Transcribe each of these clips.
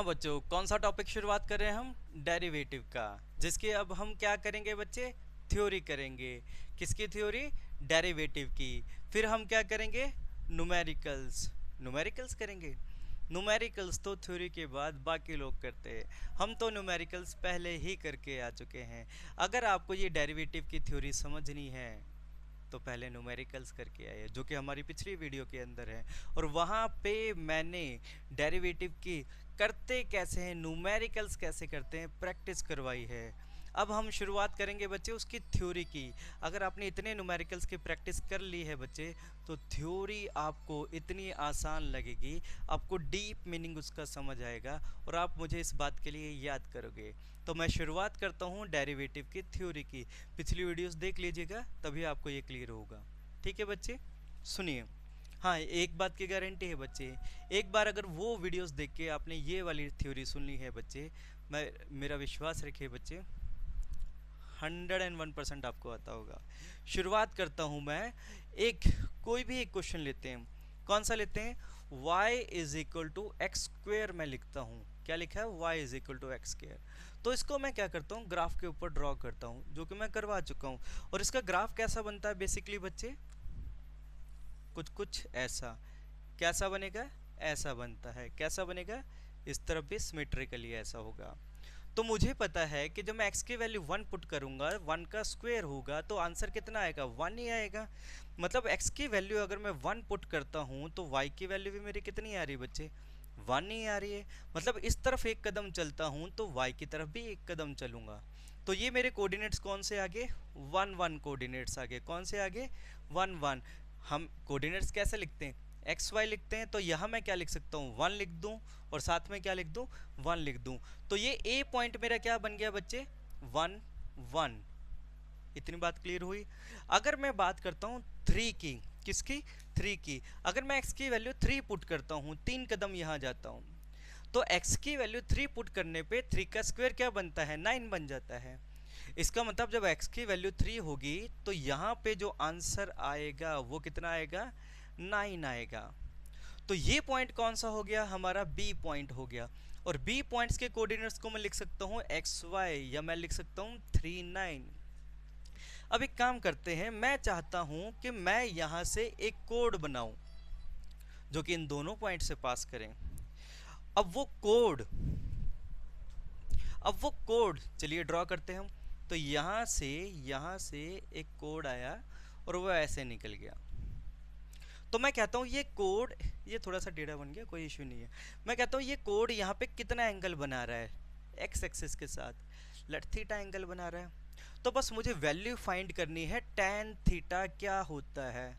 बच्चों, कौन सा टॉपिक शुरुआत कर रहे हैं हम? डेरिवेटिव का, जिसकी अब हम क्या करेंगे बच्चे? थ्योरी करेंगे। किसकी थ्योरी? डेरिवेटिव की। फिर हम क्या करेंगे? न्यूमेरिकल्स। न्यूमेरिकल्स करेंगे। न्यूमेरिकल्स तो थ्योरी के बाद बाकी लोग करते हैं, हम तो न्यूमेरिकल्स पहले ही करके आ चुके हैं। अगर आपको ये डेरिवेटिव की थ्योरी समझनी है तो पहले न्यूमेरिकल्स करके आए, जो कि हमारी पिछली वीडियो के अंदर है, और वहाँ पे मैंने डेरिवेटिव की करते कैसे हैं, न्यूमेरिकल्स कैसे करते हैं, प्रैक्टिस करवाई है। अब हम शुरुआत करेंगे बच्चे उसकी थ्योरी की। अगर आपने इतने न्यूमेरिकल्स की प्रैक्टिस कर ली है बच्चे, तो थ्योरी आपको इतनी आसान लगेगी, आपको डीप मीनिंग उसका समझ आएगा और आप मुझे इस बात के लिए याद करोगे। तो मैं शुरुआत करता हूँ डेरिवेटिव की थ्योरी की। पिछली वीडियोस देख लीजिएगा, तभी आपको ये क्लियर होगा। ठीक है बच्चे, सुनिए। हाँ, एक बात की गारंटी है बच्चे, एक बार अगर वो वीडियोस देख के आपने ये वाली थ्योरी सुन ली है बच्चे, मैं मेरा विश्वास रखिए बच्चे, 101% आपको आता होगा। शुरुआत करता हूँ मैं, कोई भी एक क्वेश्चन लेते हैं। कौन सा लेते हैं? y is equal to x square मैं लिखता हूँ। क्या लिखा है? y is equal to x square. तो इसको मैं क्या करता हूँ? ग्राफ के ऊपर ड्रॉ करता हूँ, जो कि मैं करवा चुका हूँ। और इसका ग्राफ कैसा बनता है बेसिकली बच्चे? कुछ कुछ ऐसा। कैसा बनेगा? ऐसा बनता है। कैसा बनेगा? इस तरफ भी सिमेट्रिकली ऐसा होगा। तो मुझे पता है कि जब मैं x की वैल्यू 1 पुट करूंगा, 1 का स्क्वायर होगा, तो आंसर कितना आएगा? 1 ही आएगा। मतलब x की वैल्यू अगर मैं 1 पुट करता हूं तो y की वैल्यू भी मेरी कितनी आ रही है बच्चे? 1 ही आ रही है। मतलब इस तरफ एक कदम चलता हूं तो y की तरफ भी एक कदम चलूंगा। तो ये मेरे कोऑर्डिनेट्स कौन से आगे? 1 1 कोऑर्डिनेट्स आगे। कौन से आगे? 1 1। हम कोऑर्डिनेट्स कैसे लिखते हैं? एक्स वाई लिखते हैं। तो यहाँ मैं क्या लिख सकता हूँ? 1 लिख दूँ, और साथ में क्या लिख दूँ? 1 लिख दूँ। तो ये ए पॉइंट मेरा क्या बन गया बच्चे? 1 1। इतनी बात क्लियर हुई। अगर मैं बात करता हूँ 3 की, किसकी? 3 की। अगर मैं x की वैल्यू 3 पुट करता हूँ, 3 कदम यहाँ जाता हूँ, तो x की वैल्यू 3 पुट करने पे 3 का स्क्वायर क्या बनता है? 9 बन जाता है। इसका मतलब जब x की वैल्यू 3 होगी तो यहाँ पे जो आंसर आएगा वो कितना आएगा? 9 आएगा। तो ये पॉइंट कौन सा हो गया? हमारा बी पॉइंट हो गया। और बी पॉइंट्स के कोऑर्डिनेट्स को मैं लिख सकता हूँ एक्स वाई, या मैं लिख सकता हूँ 3 9। अब एक काम करते हैं, मैं चाहता हूं कि मैं यहां से एक कोड बनाऊं जो कि इन दोनों पॉइंट से पास करें। अब वो कोड चलिए ड्रॉ करते हैं हम। तो यहां से एक कोड आया और वो ऐसे निकल गया। तो मैं कहता हूं ये कोड, ये थोड़ा सा टेढ़ा बन गया, कोई इशू नहीं है। मैं कहता हूं ये कोड यहाँ पे कितना एंगल बना रहा है? एक्स एक्सिस के साथ लेट थीटा एंगल बना रहा है। तो बस मुझे वैल्यू फाइंड करनी है tan थीटा क्या होता है।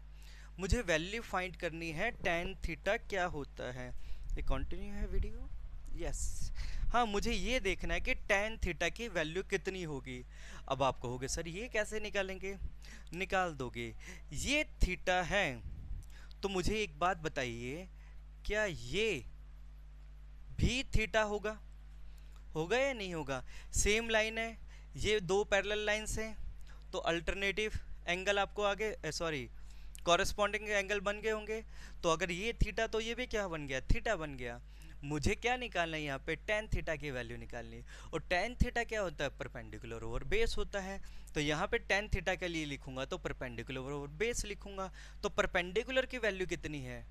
मुझे वैल्यू फाइंड करनी है tan थीटा क्या होता है। ये कंटिन्यू है वीडियो? यस। हाँ, मुझे ये देखना है कि tan थीटा की वैल्यू कितनी होगी। अब आप कहोगे सर ये कैसे निकालेंगे? निकाल दोगे। ये थीटा है, तो मुझे एक बात बताइए, क्या ये भी थीटा होगा? होगा या नहीं होगा? सेम लाइन है, ये दो पैरेलल लाइंस हैं, तो अल्टरनेटिव एंगल आपको आगे, सॉरी, कॉरेस्पॉन्डिंग एंगल बन गए होंगे। तो अगर ये थीटा, तो ये भी क्या बन गया? थीटा बन गया। मुझे क्या निकालना है यहाँ पे? tan थीटा की वैल्यू निकालनी है। और tan थीटा क्या होता है? परपेंडिकुलर ओवर बेस होता है। तो यहाँ पे tan थीटा के लिए लिखूंगा तो परपेंडिकुलर ओवर बेस लिखूंगा। तो परपेंडिकुलर की वैल्यू कितनी है?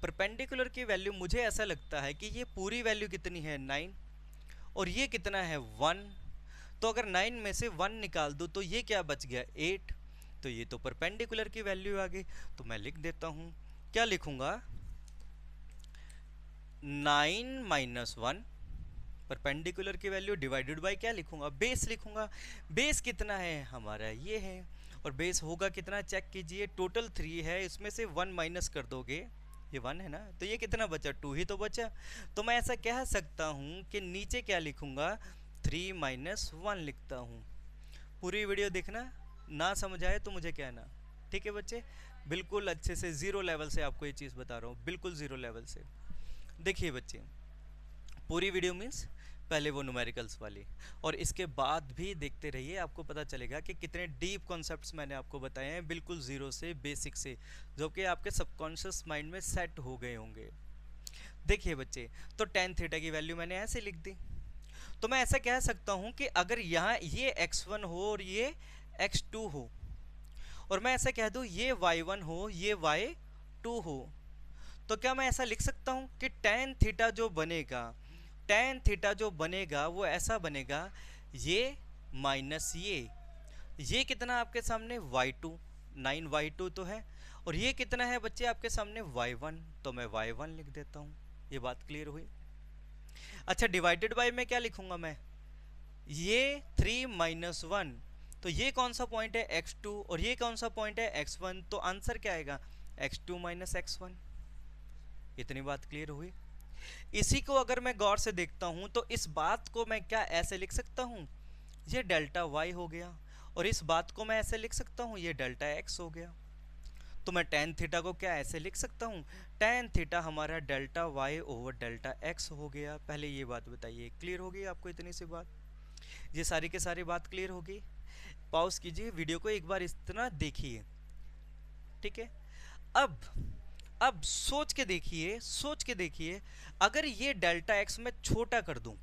परपेंडिकुलर की वैल्यू मुझे ऐसा लगता है कि ये पूरी वैल्यू कितनी है? 9। और ये कितना है? 1। तो अगर 9 में से 1 निकाल दूँ तो ये क्या बच गया? 8। तो ये तो परपेंडिकुलर की वैल्यू आ गई। तो मैं लिख देता हूँ, क्या लिखूंगा? 9 माइनस 1 परपेंडिकुलर की वैल्यू डिवाइडेड बाय क्या लिखूंगा? बेस लिखूंगा। बेस कितना है हमारा? ये है। और बेस होगा कितना? चेक कीजिए, टोटल 3 है, इसमें से 1 माइनस कर दोगे, ये 1 है ना, तो ये कितना बचा? 2 ही तो बचा। तो मैं ऐसा कह सकता हूँ कि नीचे क्या लिखूंगा? 3 माइनस 1 लिखता हूँ। पूरी वीडियो देखना, ना समझ आए तो मुझे कहना। ठीक है बच्चे, बिल्कुल अच्छे से ज़ीरो लेवल से आपको ये चीज़ बता रहा हूँ, बिल्कुल ज़ीरो लेवल से। देखिए बच्चे, पूरी वीडियो मीन्स पहले वो न्यूमेरिकल्स वाली, और इसके बाद भी देखते रहिए, आपको पता चलेगा कि कितने डीप कॉन्सेप्ट्स मैंने आपको बताए हैं, बिल्कुल ज़ीरो से, बेसिक से, जो कि आपके सबकॉन्शियस माइंड में सेट हो गए होंगे। देखिए बच्चे, तो टेन थीटा की वैल्यू मैंने ऐसे लिख दी। तो मैं ऐसा कह सकता हूं कि अगर यहाँ ये x1 हो और ये x2 हो, और मैं ऐसा कह दूं ये y1 हो ये y2 हो, तो क्या मैं ऐसा लिख सकता हूं कि टेन थीटा जो बनेगा, टेन थीटा जो बनेगा वो ऐसा बनेगा, ये माइनस ये कितना आपके सामने y2, 9y2 तो है, और ये कितना है बच्चे आपके सामने y1, तो मैं y1 लिख देता हूं। ये बात क्लियर हुई। अच्छा, डिवाइडेड बाय में क्या लिखूंगा मैं, ये 3 माइनस 1, तो ये कौन सा पॉइंट है x2 और ये कौन सा पॉइंट है x1, तो आंसर क्या आएगा x2 माइनस x1। इतनी बात क्लियर हुई। इसी को अगर मैं गौर से देखता हूं तो इस बात को मैं क्या ऐसे लिख सकता हूं, ये डेल्टा y हो गया, और इस बात को मैं ऐसे लिख सकता हूं, ये डेल्टा x हो गया। तो मैं टेन थीटा को क्या ऐसे लिख सकता हूं, टेन थीटा हमारा delta y over delta x हो गया। पहले ये बात बताइए, क्लियर हो गई आपको इतनी सी बात? ये सारी के सारी बात क्लियर होगी। पॉज कीजिए वीडियो को, एक बार इस तरह देखिए, ठीक है। अब सोच के देखिए, सोच के देखिए, अगर ये डेल्टा x मैं छोटा कर दूं,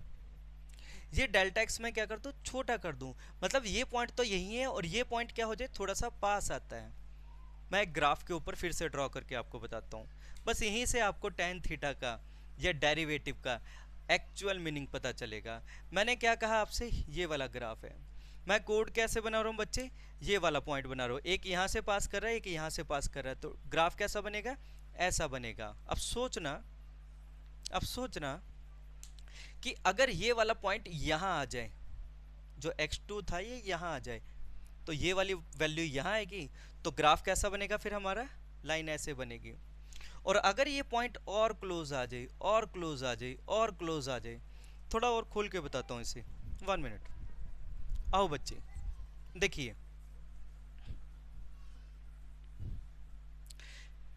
ये डेल्टा x मैं क्या कर दूं, छोटा कर दूं, मतलब ये पॉइंट तो यही है और ये पॉइंट क्या हो जाए, थोड़ा सा पास आता है। मैं एक ग्राफ के ऊपर फिर से ड्रॉ करके आपको बताता हूँ, बस यहीं से आपको टेन थीटा का या डेरिवेटिव का एक्चुअल मीनिंग पता चलेगा। मैंने क्या कहा आपसे, ये वाला ग्राफ है। मैं कोड कैसे बना रहा हूँ बच्चे, ये वाला पॉइंट बना रहा हूँ, एक यहाँ से पास कर रहा है, एक यहाँ से पास कर रहा है, तो ग्राफ कैसा बनेगा, ऐसा बनेगा। अब सोचना कि अगर ये वाला पॉइंट यहाँ आ जाए, जो x2 था ये यहाँ आ जाए, तो ये वाली वैल्यू यहाँ आएगी, तो ग्राफ कैसा बनेगा फिर हमारा, लाइन ऐसे बनेगी। और अगर ये पॉइंट और क्लोज आ जाए, और क्लोज आ जाए, और क्लोज आ जाए, थोड़ा और खोल के बताता हूँ इसे, 1 मिनट। आओ बच्चे देखिए,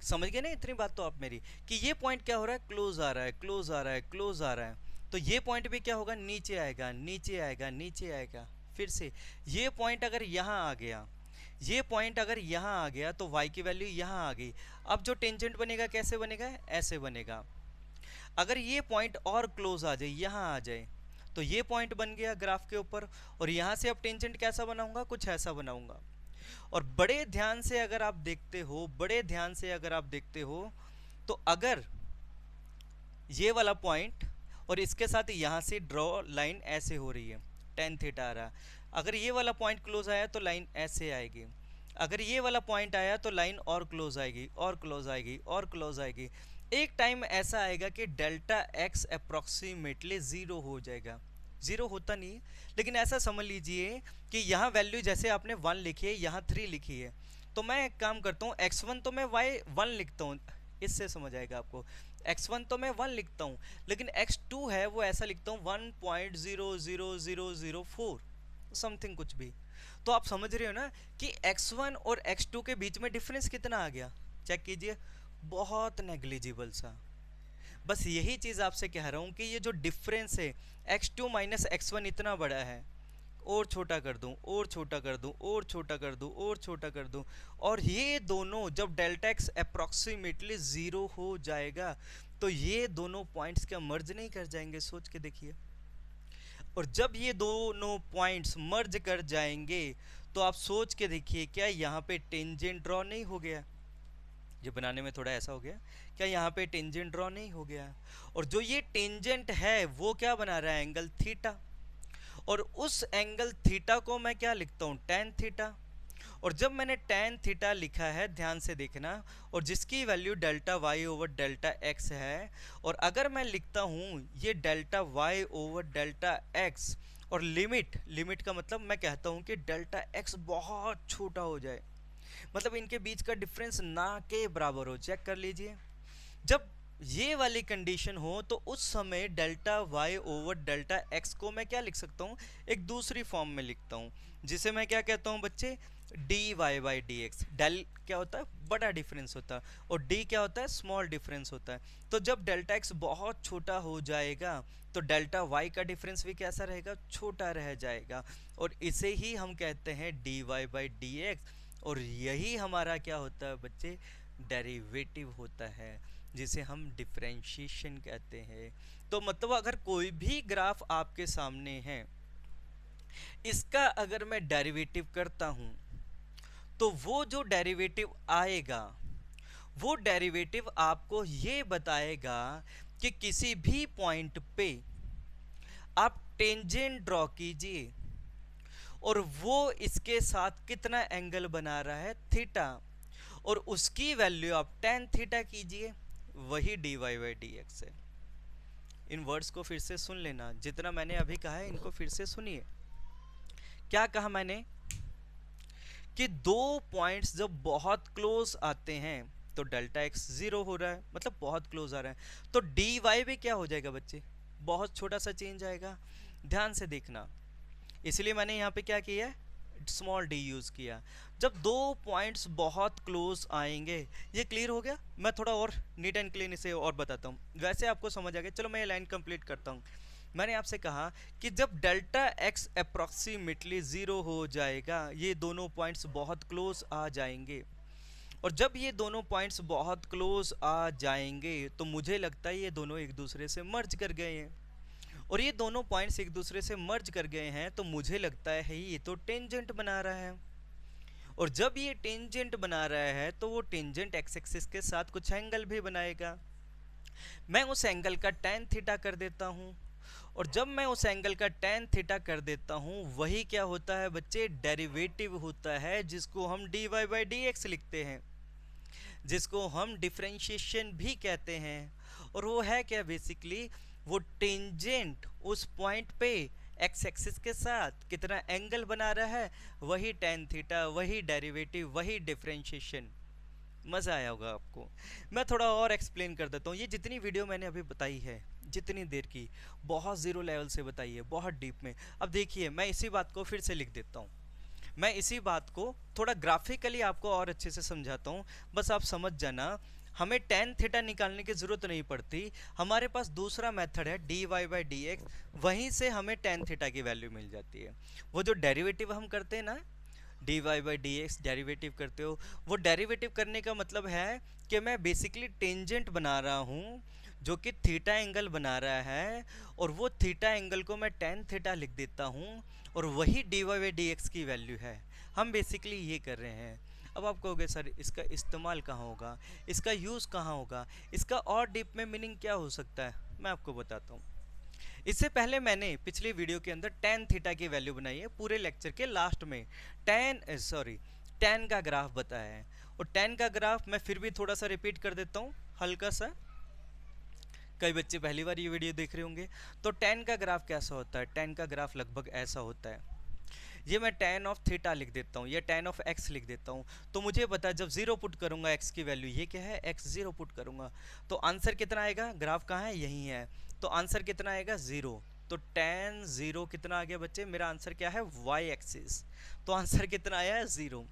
समझ गए ना इतनी बात तो आप मेरी, कि ये पॉइंट क्या हो रहा है, क्लोज आ रहा है, क्लोज आ रहा है, क्लोज आ रहा है, तो ये पॉइंट भी क्या होगा, नीचे आएगा, नीचे आएगा, नीचे आएगा। फिर से ये पॉइंट अगर यहाँ आ गया, ये पॉइंट अगर यहाँ आ गया, तो y की वैल्यू यहाँ आ गई। अब जो टेंजेंट बनेगा कैसे बनेगा, ऐसे बनेगा। अगर ये पॉइंट और क्लोज आ जाए, यहाँ आ जाए, तो ये पॉइंट बन गया ग्राफ के ऊपर, और यहाँ से अब टेंजेंट कैसा बनाऊंगा, कुछ ऐसा बनाऊंगा। और बड़े ध्यान से अगर आप देखते हो, बड़े ध्यान से अगर आप देखते हो, तो अगर ये वाला पॉइंट और इसके साथ यहाँ से ड्रॉ लाइन ऐसे हो रही है, टेन थीटा आ रहा, अगर ये वाला पॉइंट क्लोज आया तो लाइन ऐसे आएगी, अगर ये वाला पॉइंट आया तो लाइन और क्लोज आएगी, और क्लोज आएगी, और क्लोज आएगी। एक टाइम ऐसा आएगा कि डेल्टा x अप्रोक्सीमेटली 0 हो जाएगा। 0 होता नहीं, लेकिन ऐसा समझ लीजिए कि यहाँ वैल्यू जैसे आपने 1 लिखी है, यहाँ 3 लिखी है, तो मैं एक काम करता हूँ, x1 तो मैं y1 लिखता हूँ, इससे समझ आएगा आपको। x1 तो मैं 1 लिखता हूँ, लेकिन x2 है वो ऐसा लिखता हूँ 1.00004 समथिंग कुछ भी। तो आप समझ रहे हो ना कि x1 और x2 के बीच में डिफरेंस कितना आ गया, चेक कीजिए, बहुत नेग्लिजिबल सा। बस यही चीज़ आपसे कह रहा हूँ कि ये जो डिफरेंस है x2 माइनस x1 इतना बड़ा है, और छोटा कर दूं, और छोटा कर दूं, और छोटा कर दूं, और छोटा कर दूं, और ये दोनों जब डेल्टा x अप्रोक्सीमेटली 0 हो जाएगा, तो ये दोनों पॉइंट्स क्या मर्ज नहीं कर जाएंगे, सोच के देखिए। और जब ये दोनों पॉइंट्स मर्ज कर जाएंगे, तो आप सोच के देखिए, क्या यहाँ पे टेंजेंट ड्रॉ नहीं हो गया, ये बनाने में थोड़ा ऐसा हो गया, क्या यहाँ पे टेंजेंट ड्रॉ नहीं हो गया, और जो ये टेंजेंट है वो क्या बना रहा है, एंगल थीटा, और उस एंगल थीटा को मैं क्या लिखता हूँ, टेन थीटा। और जब मैंने टेन थीटा लिखा है, ध्यान से देखना, और जिसकी value delta y over delta x है, और अगर मैं लिखता हूँ ये delta y over delta x, और लिमिट का मतलब मैं कहता हूँ कि डेल्टा एक्स बहुत छोटा हो जाए, मतलब इनके बीच का डिफरेंस ना के बराबर हो, चेक कर लीजिए। जब ये वाली कंडीशन हो, तो उस समय delta y over delta x को मैं क्या लिख सकता हूँ, एक दूसरी फॉर्म में लिखता हूँ, जिसे मैं क्या कहता हूँ बच्चे, d y by d x. Del क्या होता है, बड़ा डिफरेंस होता है, और डी क्या होता है, स्मॉल डिफरेंस होता है। तो जब डेल्टा एक्स बहुत छोटा हो जाएगा, तो डेल्टा वाई का डिफरेंस भी कैसा रहेगा, छोटा रह जाएगा, और इसे ही हम कहते हैं d y by d x. और यही हमारा क्या होता है बच्चे, डेरिवेटिव होता है। जिसे हम डिफरेंशिएशन कहते हैं। तो मतलब अगर कोई भी ग्राफ आपके सामने है, इसका अगर मैं डेरिवेटिव करता हूं तो वो जो डेरिवेटिव आएगा वो डेरिवेटिव आपको ये बताएगा कि किसी भी पॉइंट पे आप टेंजेंट ड्रॉ कीजिए और वो इसके साथ कितना एंगल बना रहा है, थीटा, और उसकी वैल्यू आप tan थीटा कीजिए, वही dy बाई डी एक्स है। इन वर्ड्स को फिर से सुन लेना, जितना मैंने अभी कहा है इनको फिर से सुनिए। क्या कहा मैंने कि दो पॉइंट्स जब बहुत क्लोज आते हैं तो डेल्टा एक्स जीरो हो रहा है, मतलब बहुत क्लोज आ रहा है, तो डी वाई भी क्या हो जाएगा बच्चे, बहुत छोटा सा चेंज आएगा। ध्यान से देखना, इसलिए मैंने यहाँ पे क्या किया, स्मॉल डी यूज किया। जब दो पॉइंट्स बहुत क्लोज आएंगे, ये क्लियर हो गया। मैं थोड़ा और नीट एंड क्लीन इसे और बताता हूँ, वैसे आपको समझ आ गया। चलो मैं ये लाइन कंप्लीट करता हूँ। मैंने आपसे कहा कि जब डेल्टा एक्स अप्रॉक्सीमेटली जीरो हो जाएगा, ये दोनों पॉइंट्स बहुत क्लोज आ जाएंगे, और जब ये दोनों पॉइंट्स बहुत क्लोज आ जाएंगे तो मुझे लगता है ये दोनों एक दूसरे से मर्ज कर गए हैं, और ये दोनों पॉइंट्स एक दूसरे से मर्ज कर गए हैं तो मुझे लगता है ये तो टेंजेंट बना रहा है, और जब ये टेंजेंट बना रहा है तो वो टेंजेंट एक्स एक्सिस के साथ कुछ एंगल भी बनाएगा। मैं उस एंगल का tan थीटा कर देता हूँ, और जब मैं उस एंगल का tan थीटा कर देता हूँ, वही क्या होता है बच्चे, डेरिवेटिव होता है, जिसको हम dy बाई डी एक्स लिखते हैं, जिसको हम डिफरेंशिएशन भी कहते हैं। और वो है क्या, बेसिकली वो टेंजेंट उस पॉइंट पे एक्स एक्सिस के साथ कितना एंगल बना रहा है, वही tan थीटा, वही डेरिवेटिव, वही डिफरेंशिएशन। मज़ा आया होगा आपको। मैं थोड़ा और एक्सप्लेन कर देता हूँ। ये जितनी वीडियो मैंने अभी बताई है, जितनी देर की, बहुत ज़ीरो लेवल से बताई है, बहुत डीप में। अब देखिए, मैं इसी बात को फिर से लिख देता हूँ, मैं इसी बात को थोड़ा ग्राफिकली आपको और अच्छे से समझाता हूँ, बस आप समझ जाना। हमें tan थीटा निकालने की ज़रूरत नहीं पड़ती, हमारे पास दूसरा मेथड है dy बाई डी एक्स, वहीं से हमें tan थीटा की वैल्यू मिल जाती है। वो जो डेरिवेटिव हम करते हैं ना, dy by d x derivative करते हो, वो डेरिवेटिव करने का मतलब है कि मैं बेसिकली टेंजेंट बना रहा हूँ जो कि थीटा एंगल बना रहा है, और वो थीटा एंगल को मैं tan थीटा लिख देता हूँ, और वही dy बाई डी एक्स की वैल्यू है। हम बेसिकली ये कर रहे हैं। अब आप कहोगे सर इसका इस्तेमाल कहाँ होगा, इसका यूज़ कहाँ होगा, इसका और डीप में मीनिंग क्या हो सकता है, मैं आपको बताता हूँ। इससे पहले मैंने पिछले वीडियो के अंदर tan थीटा की वैल्यू बनाई है, पूरे लेक्चर के लास्ट में tan का ग्राफ बताया है, और tan का ग्राफ मैं फिर भी थोड़ा सा रिपीट कर देता हूँ हल्का सा, कई बच्चे पहली बार ये वीडियो देख रहे होंगे। तो tan का ग्राफ कैसा होता है, tan का ग्राफ लगभग ऐसा होता है। ये मैं tan ऑफ थीटा लिख देता हूँ, ये tan ऑफ x लिख देता हूँ, तो मुझे पता है जब जीरो पुट करूंगा x की वैल्यू, ये क्या है, x जीरो पुट करूंगा तो आंसर कितना आएगा, ग्राफ कहाँ है, यही है, तो आंसर कितना आएगा, जीरो। तो tan जीरो कितना आ गया बच्चे, मेरा आंसर क्या है, y एक्सिस, तो आंसर कितना आया है, जीरो।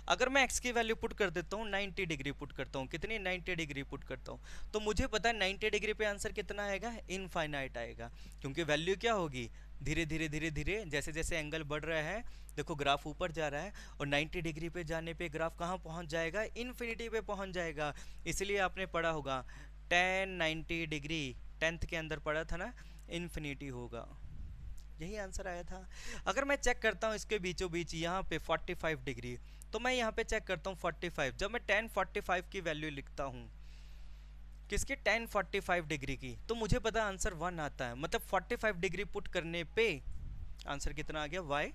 अगर मैं x की वैल्यू पुट कर देता हूँ, 90 डिग्री पुट करता हूँ, कितनी, 90 डिग्री पुट करता हूँ, तो मुझे पता है 90 डिग्री पे आंसर कितना आएगा, इनफाइनाइट आएगा, क्योंकि वैल्यू क्या होगी, धीरे धीरे धीरे धीरे जैसे जैसे एंगल बढ़ रहा है, देखो ग्राफ ऊपर जा रहा है, और 90 डिग्री पे जाने पे ग्राफ कहाँ पहुँच जाएगा, इन्फिनिटी पे पहुँच जाएगा। इसलिए आपने पढ़ा होगा tan 90 डिग्री, 10th के अंदर पढ़ा था ना, इन्फिनिटी होगा, यही आंसर आया था। अगर मैं चेक करता हूँ इसके बीचों बीच यहाँ पे 45 डिग्री, तो मैं यहाँ पे चेक करता हूँ 45, जब मैं tan 45 की वैल्यू लिखता हूँ, किसकी, tan 45 डिग्री की, तो मुझे पता आंसर 1 आता है, मतलब 45 डिग्री पुट करने पे आंसर कितना आ गया, y,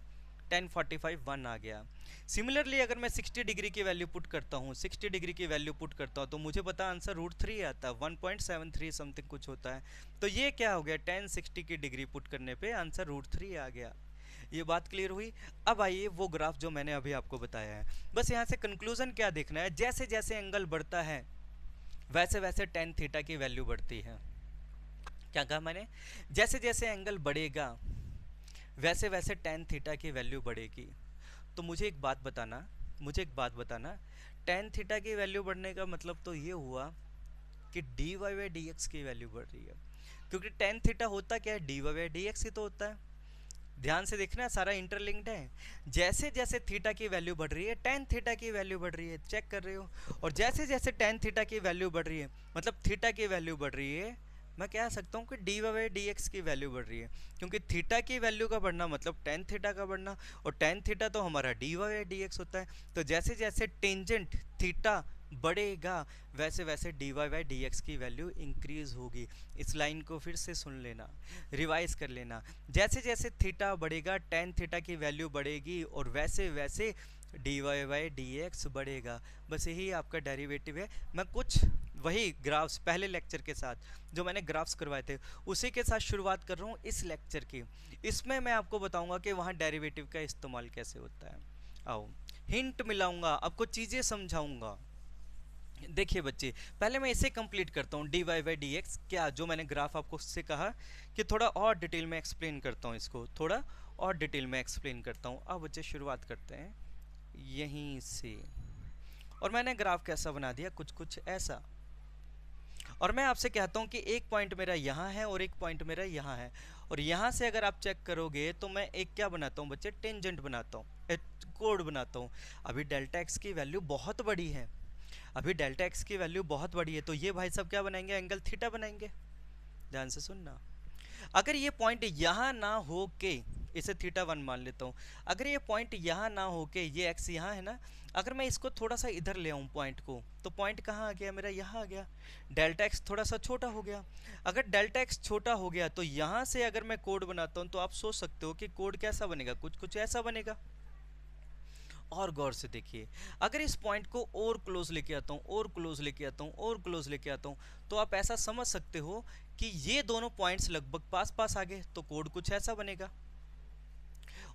tan 45 1 आ गया। सिमिलरली अगर मैं 60 डिग्री की वैल्यू पुट करता हूँ, 60 डिग्री की वैल्यू पुट करता हूँ, तो मुझे पता आंसर √3 आता है, 1.73 समथिंग कुछ होता है। तो ये क्या हो गया, tan 60 की डिग्री पुट करने पे आंसर √3 आ गया। ये बात क्लियर हुई। अब आइए वो ग्राफ जो मैंने अभी आपको बताया है, बस यहाँ से कंक्लूजन क्या देखना है, जैसे जैसे एंगल बढ़ता है वैसे वैसे tan थीटा की वैल्यू बढ़ती है। क्या कहा मैंने, जैसे जैसे एंगल बढ़ेगा वैसे वैसे tan थीटा की वैल्यू बढ़ेगी। तो मुझे एक बात बताना, tan थीटा की वैल्यू बढ़ने का मतलब तो ये हुआ कि dy बाई डी एक्स की वैल्यू बढ़ रही है, क्योंकि tan थीटा होता क्या है, dy बाई डी एक्स ही तो होता है। ध्यान से देखना, सारा इंटरलिंक्ड है। जैसे जैसे थीटा की वैल्यू बढ़ रही है टेन थीटा की वैल्यू बढ़ रही है, चेक कर रहे हो। और जैसे जैसे टेन थीटा की वैल्यू बढ़ रही है, मतलब थीटा की वैल्यू बढ़ रही है, मैं कह सकता हूँ कि डी बाई डी एक्स की वैल्यू बढ़ रही है, क्योंकि थीटा की वैल्यू का बढ़ना मतलब टेन थीटा का बढ़ना, और टेन थीटा तो हमारा डी बाई डी एक्स होता है। तो जैसे जैसे टेंजेंट थीटा बढ़ेगा वैसे वैसे d y by d x की वैल्यू इंक्रीज होगी। इस लाइन को फिर से सुन लेना, रिवाइज कर लेना। जैसे जैसे थीटा बढ़ेगा टेन थीटा की वैल्यू बढ़ेगी और वैसे वैसे d y by d x बढ़ेगा। बस यही आपका डेरिवेटिव है। मैं कुछ वही ग्राफ्स पहले लेक्चर के साथ जो मैंने ग्राफ्स करवाए थे उसी के साथ शुरुआत कर रहा हूँ इस लेक्चर की। इसमें मैं आपको बताऊंगा कि वहाँ डेरिवेटिव का इस्तेमाल कैसे होता है। आओ हिंट मिलाऊंगा, आपको चीज़ें समझाऊंगा। देखिए बच्चे, पहले मैं इसे कंप्लीट करता हूँ d y by d x, क्या जो मैंने ग्राफ आपको उससे कहा कि थोड़ा और डिटेल में एक्सप्लेन करता हूँ, इसको थोड़ा और डिटेल में एक्सप्लेन करता हूँ। अब बच्चे शुरुआत करते हैं यहीं से। और मैंने ग्राफ कैसा बना दिया, कुछ कुछ ऐसा। और मैं आपसे कहता हूँ कि एक पॉइंट मेरा यहाँ है और एक पॉइंट मेरा यहाँ है, और यहाँ से अगर आप चेक करोगे तो मैं एक क्या बनाता हूँ बच्चे, टेंजेंट बनाता हूँ, कोड बनाता हूँ। अभी डेल्टा एक्स की वैल्यू बहुत बड़ी है, अभी डेल्टा एक्स की वैल्यू बहुत बड़ी है, तो ये भाई साहब क्या बनाएंगे, एंगल थीटा बनाएंगे। ध्यान से सुनना, अगर ये पॉइंट यहाँ ना हो के, इसे थीटा वन मान लेता हूँ, अगर ये पॉइंट यहाँ ना हो के, ये एक्स यहाँ है ना, अगर मैं इसको थोड़ा सा इधर ले आऊँ पॉइंट को, तो पॉइंट कहाँ आ गया मेरा, यहाँ आ गया। डेल्टा एक्स थोड़ा सा छोटा हो गया। अगर डेल्टा एक्स छोटा हो गया तो यहाँ से अगर मैं कोड बनाता हूँ तो आप सोच सकते हो कि कोड कैसा बनेगा, कुछ कुछ ऐसा बनेगा। और गौर से देखिए, अगर इस पॉइंट को और क्लोज लेके आता हूँ, और क्लोज लेके आता हूँ, और क्लोज लेके आता हूँ, तो आप ऐसा समझ सकते हो कि ये दोनों पॉइंट्स लगभग पास पास आ गए, तो कोड कुछ ऐसा बनेगा।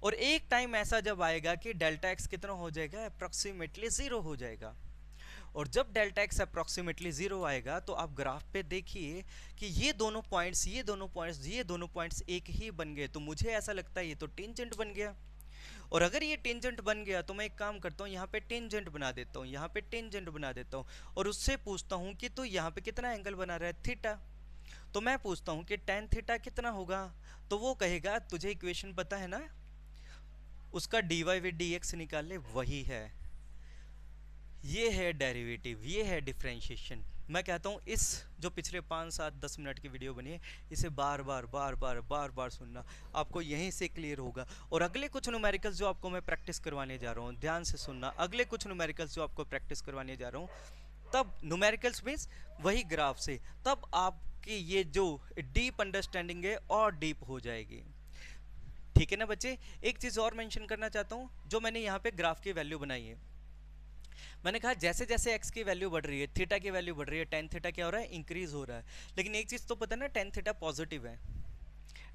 और एक टाइम ऐसा जब आएगा कि डेल्टा एक्स कितना हो जाएगा, अप्रोक्सीमेटली जीरो हो जाएगा। और जब डेल्टा एक्स अप्रोक्सीमेटली जीरो आएगा तो आप ग्राफ पे देखिए कि ये दोनों पॉइंट्स, ये दोनों पॉइंट्स, ये दोनों पॉइंट्स एक ही बन गए। तो मुझे ऐसा लगता है ये तो टेंजेंट बन गया। और अगर ये टेंजेंट बन गया तो मैं एक काम करता हूँ, यहाँ पे टेंजेंट बना देता हूँ, यहाँ पे टेंजेंट बना देता हूँ, और उससे पूछता हूँ कि तो यहाँ पे कितना एंगल बना रहा है, थीटा। तो मैं पूछता हूँ कि टेन थीटा कितना होगा, तो वो कहेगा तुझे इक्वेशन पता है ना, उसका d y by d x निकाल ले, वही है। ये है डेरिवेटिव, ये है डिफरेंशिएशन। मैं कहता हूँ इस जो पिछले 5 7 10 मिनट की वीडियो बनी है, इसे बार बार बार बार बार बार सुनना, आपको यहीं से क्लियर होगा। और अगले कुछ न्यूमेरिकल्स जो आपको मैं प्रैक्टिस करवाने जा रहा हूँ, ध्यान से सुनना, अगले कुछ न्यूमेरिकल्स जो आपको प्रैक्टिस करवाने जा रहा हूँ, तब न्यूमेरिकल्स मीन्स वही ग्राफ से, तब आपकी ये जो डीप अंडरस्टैंडिंग है और डीप हो जाएगी। ठीक है ना बच्चे। एक चीज़ और मेंशन करना चाहता हूँ, जो मैंने यहाँ पे ग्राफ की वैल्यू बनाई है, मैंने कहा जैसे जैसे x की वैल्यू बढ़ रही है, थीटा की वैल्यू बढ़ रही है, टेन थीटा क्या हो रहा है, इंक्रीज हो रहा है। लेकिन एक चीज़ तो पता है ना, टेन थीटा पॉजिटिव है,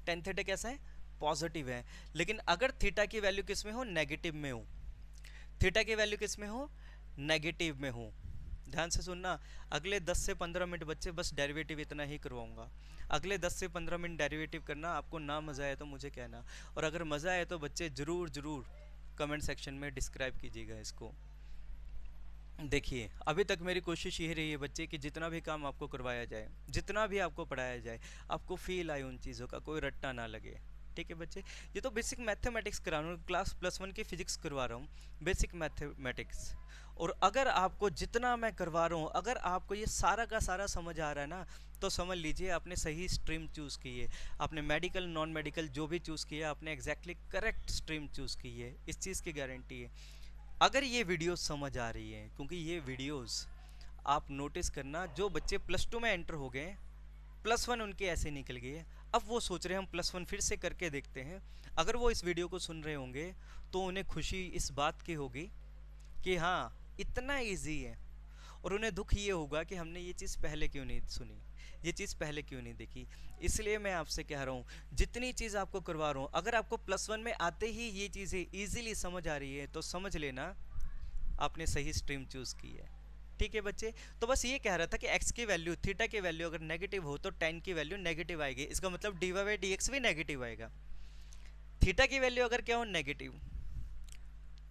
टेन थीटा कैसा है, पॉजिटिव है। लेकिन अगर थीटा की वैल्यू किस में हो, नेगेटिव में हो, थीटा की वैल्यू किस में हो, नेगेटिव में हो। ध्यान से सुनना, अगले 10 से 15 मिनट बच्चे बस डेरिवेटिव इतना ही करवाऊंगा। अगले 10 से 15 मिनट डेरिवेटिव करना, आपको ना मज़ा आए तो मुझे कहना, और अगर मज़ा आए तो बच्चे ज़रूर ज़रूर कमेंट सेक्शन में डिस्क्राइब कीजिएगा इसको। देखिए अभी तक मेरी कोशिश यही रही है बच्चे कि जितना भी काम आपको करवाया जाए, जितना भी आपको पढ़ाया जाए, आपको फील आए उन चीज़ों का, कोई रट्टा ना लगे। ठीक है बच्चे, ये तो बेसिक मैथमेटिक्स करा रहा हूँ, क्लास +1 की फिजिक्स करवा रहा हूँ, बेसिक मैथमेटिक्स। और अगर आपको जितना मैं करवा रहा हूँ, अगर आपको ये सारा का सारा समझ आ रहा है ना, तो समझ लीजिए आपने सही स्ट्रीम चूज़ की है, आपने मेडिकल नॉन मेडिकल जो भी चूज़ किया है, आपने एग्जैक्टली करेक्ट स्ट्रीम चूज़ की है, इस चीज़ की गारंटी है। अगर ये वीडियोस समझ आ रही है, क्योंकि ये वीडियोस आप नोटिस करना, जो बच्चे +2 में एंटर हो गए, +1 उनके ऐसे निकल गए, अब वो सोच रहे हैं हम +1 फिर से करके देखते हैं। अगर वो इस वीडियो को सुन रहे होंगे तो उन्हें खुशी इस बात की होगी कि हाँ इतना इजी है, और उन्हें दुख ये होगा कि हमने ये चीज़ पहले क्यों नहीं सुनी, ये चीज़ पहले क्यों नहीं देखी। इसलिए मैं आपसे कह रहा हूँ, जितनी चीज़ आपको करवा रहा हूँ, अगर आपको +1 में आते ही ये चीज़ें ईजिली समझ आ रही है तो समझ लेना आपने सही स्ट्रीम चूज़ की है। ठीक है बच्चे, तो बस ये कह रहा था कि x की वैल्यू, थीटा की वैल्यू अगर नेगेटिव हो तो tan की वैल्यू नेगेटिव आएगी, इसका मतलब d y by d x भी नेगेटिव आएगा। थीटा की वैल्यू अगर क्या हो, नेगेटिव,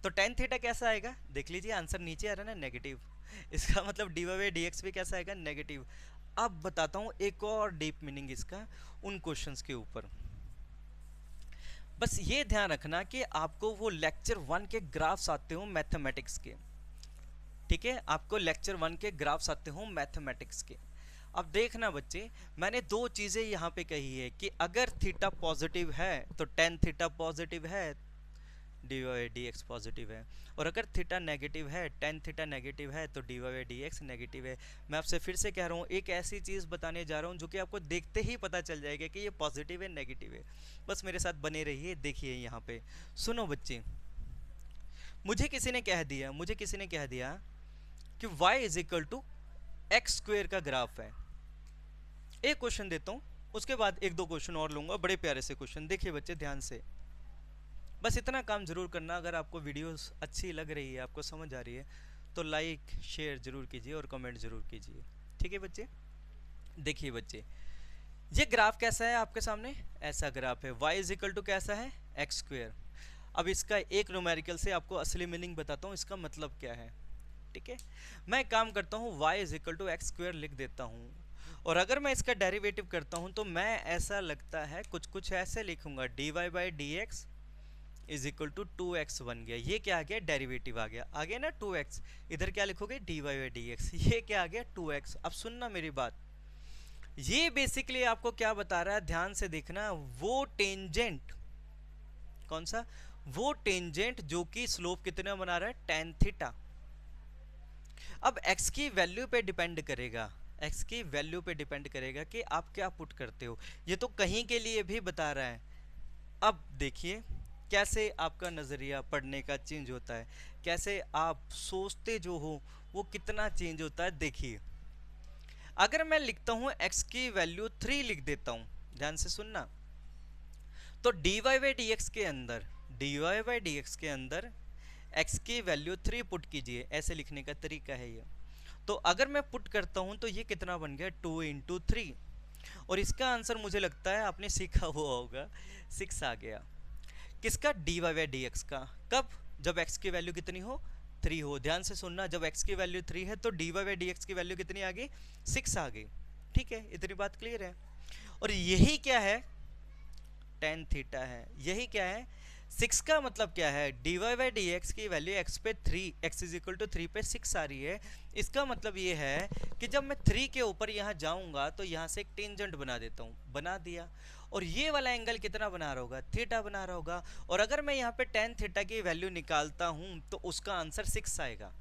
तो tan थीटा कैसा आएगा, देख लीजिए आंसर नीचे आ रहा है ना, नेगेटिव। इसका मतलब d y by d x भी कैसा आएगा, नेगेटिव। अब बताता हूँ एक और डीप मीनिंग इसका उन क्वेश्चंस के ऊपर। बस ये ध्यान रखना कि आपको वो लेक्चर 1 के ग्राफ्स आते हो मैथमेटिक्स के, ठीक है, आपको लेक्चर 1 के ग्राफ्स आते हो मैथमेटिक्स के। अब देखना बच्चे, मैंने दो चीजें यहाँ पे कही है कि अगर थीटा पॉजिटिव है तो टेन थीटा पॉजिटिव है, d y d x positive है, और अगर थीटा नेगेटिव है, टेन थीटा नेगेटिव है, तो d y d x negative है। मैं आपसे फिर से कह रहा हूँ, एक ऐसी चीज़ बताने जा रहा हूँ जो कि आपको देखते ही पता चल जाएगा कि ये पॉजिटिव है नेगेटिव है। बस मेरे साथ बने रहिए, देखिए यहाँ पे। सुनो बच्चे, मुझे किसी ने कह दिया कि y is equal to x square का ग्राफ है। एक क्वेश्चन देता हूँ, उसके बाद एक दो क्वेश्चन और लूंगा, बड़े प्यारे से क्वेश्चन। देखिए बच्चे ध्यान से, बस इतना काम जरूर करना, अगर आपको वीडियोस अच्छी लग रही है, आपको समझ आ रही है, तो लाइक शेयर जरूर कीजिए और कमेंट जरूर कीजिए, ठीक है बच्चे। देखिए बच्चे, ये ग्राफ कैसा है आपके सामने, ऐसा ग्राफ है। y इज इक्वल टू कैसा है, एक्स स्क्वेयर। अब इसका एक न्यूमेरिकल से आपको असली मीनिंग बताता हूँ, इसका मतलब क्या है, ठीक है। मैं काम करता हूँ, y is equal to x square लिख देता हूँ, और अगर मैं इसका डेरिवेटिव करता हूँ तो मैं ऐसा लगता है कुछ ऐसे लिखूंगा, d y by d x is equal to 2x बन गया। ये क्या आ गया, डेरिवेटिव आ गया ना 2x। इधर क्या लिखोगे, d y by d x, ये क्या आ गया 2x। अब सुनना मेरी बात, ये बेसिकली आपको क्या बता रहा है, ध्यान से देखना, वो टेंजेंट, कौन सा, वो टेंजेंट जो कि स्लोप कितना बना रहा है, tan थीटा। अब x की वैल्यू पे डिपेंड करेगा, x की वैल्यू पे डिपेंड करेगा कि आप क्या पुट करते हो। ये तो कहीं के लिए भी बता रहा है। अब देखिए कैसे आपका नजरिया पढ़ने का चेंज होता है, कैसे आप सोचते जो हो वो कितना चेंज होता है। देखिए, अगर मैं लिखता हूं x की वैल्यू 3 लिख देता हूं, ध्यान से सुनना, तो dy बाई dx के अंदर, dy बाई dx के अंदर x की वैल्यू 3 पुट कीजिए, ऐसे लिखने का तरीका है ये। तो अगर मैं पुट करता हूं तो ये कितना बन गया, 2 इंटू 3, और इसका आंसर मुझे लगता है आपने सीखा हुआ होगा, 6 आ गया। किसका, d y by d x का। कब, जब x की वैल्यू कितनी हो, 3 हो। ध्यान से सुनना, जब x की वैल्यू 3 है तो d y by d x की वैल्यू कितनी आ गई, 6 आ गई, ठीक है, इतनी बात क्लियर है। और यही क्या है, tan थीटा है। यही क्या है, 6 का मतलब क्या है, d y by d x की वैल्यू x पे 3, x इज इक्वल टू 3 पे 6 आ रही है। इसका मतलब ये है कि जब मैं 3 के ऊपर यहाँ जाऊंगा तो यहाँ से एक टेंजेंट बना देता हूँ, बना दिया, और ये वाला एंगल कितना बना रहा होगा, थीटा बना रहा होगा। और अगर मैं यहाँ पे tan थीटा की वैल्यू निकालता हूँ तो उसका आंसर 6 आएगा।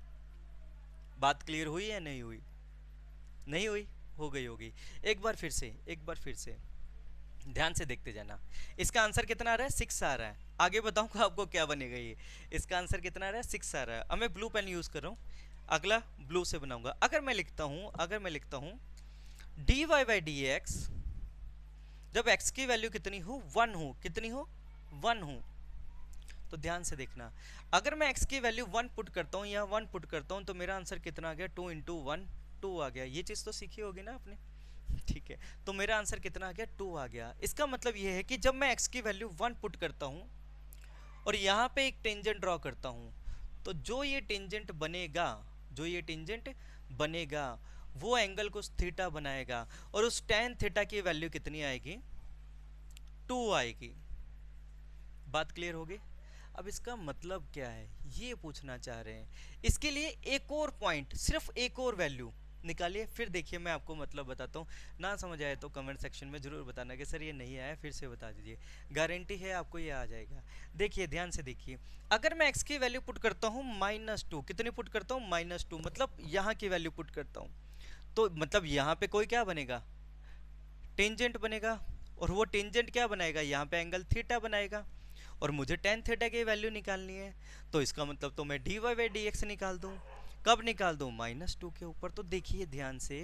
बात क्लियर हुई या नहीं हुई, नहीं हुई, हो गई होगी। एक बार फिर से ध्यान से देखते जाना। इसका आंसर कितना आ रहा है, 6 आ रहा है। आगे बताऊंगा आपको क्या बनेगा ये। इसका आंसर कितना आ रहा है, 6 आ रहा है। अब मैं ब्लू पेन यूज कर रहा हूँ, अगला ब्लू से बनाऊंगा। अगर मैं लिखता हूँ d y by d x, जब x की वैल्यू कितनी हो, 1 हो, कितनी हो, 1 हो, तो ध्यान से देखना, अगर मैं x की वैल्यू 1 पुट करता हूँ, यहाँ 1 पुट करता हूँ, तो मेरा आंसर कितना आ गया, 2 इंटू 1, 2 आ गया। ये चीज़ तो सीखी होगी ना आपने, ठीक है। तो मेरा आंसर कितना आ गया, 2 आ गया। इसका मतलब ये है कि जब मैं x की वैल्यू 1 पुट करता हूँ और यहाँ पे एक टेंजेंट ड्रॉ करता हूँ, तो जो ये टेंजेंट बनेगा वो एंगल को थीटा बनाएगा, और उस tan थीटा की वैल्यू कितनी आएगी, 2 आएगी। बात क्लियर होगी। अब इसका मतलब क्या है, ये पूछना चाह रहे हैं। इसके लिए एक और पॉइंट, सिर्फ एक और वैल्यू निकालिए, फिर देखिए मैं आपको मतलब बताता हूँ। ना समझ आए तो कमेंट सेक्शन में जरूर बताना कि सर ये नहीं आया, फिर से बता दीजिए, गारंटी है आपको ये आ जाएगा। देखिए ध्यान से देखिए, अगर मैं x की वैल्यू पुट करता हूँ -2, कितनी पुट करता हूँ, -2, मतलब यहाँ की वैल्यू पुट करता हूँ, तो मतलब यहाँ पे कोई क्या बनेगा, टेंजेंट बनेगा, और वो टेंजेंट क्या बनाएगा, यहाँ पे एंगल थीटा बनाएगा, और मुझे tan थीटा की वैल्यू निकालनी है। तो इसका मतलब तो मैं d y by d x निकाल दूँ। कब निकाल दूँ, -2 के ऊपर। तो देखिए ध्यान से,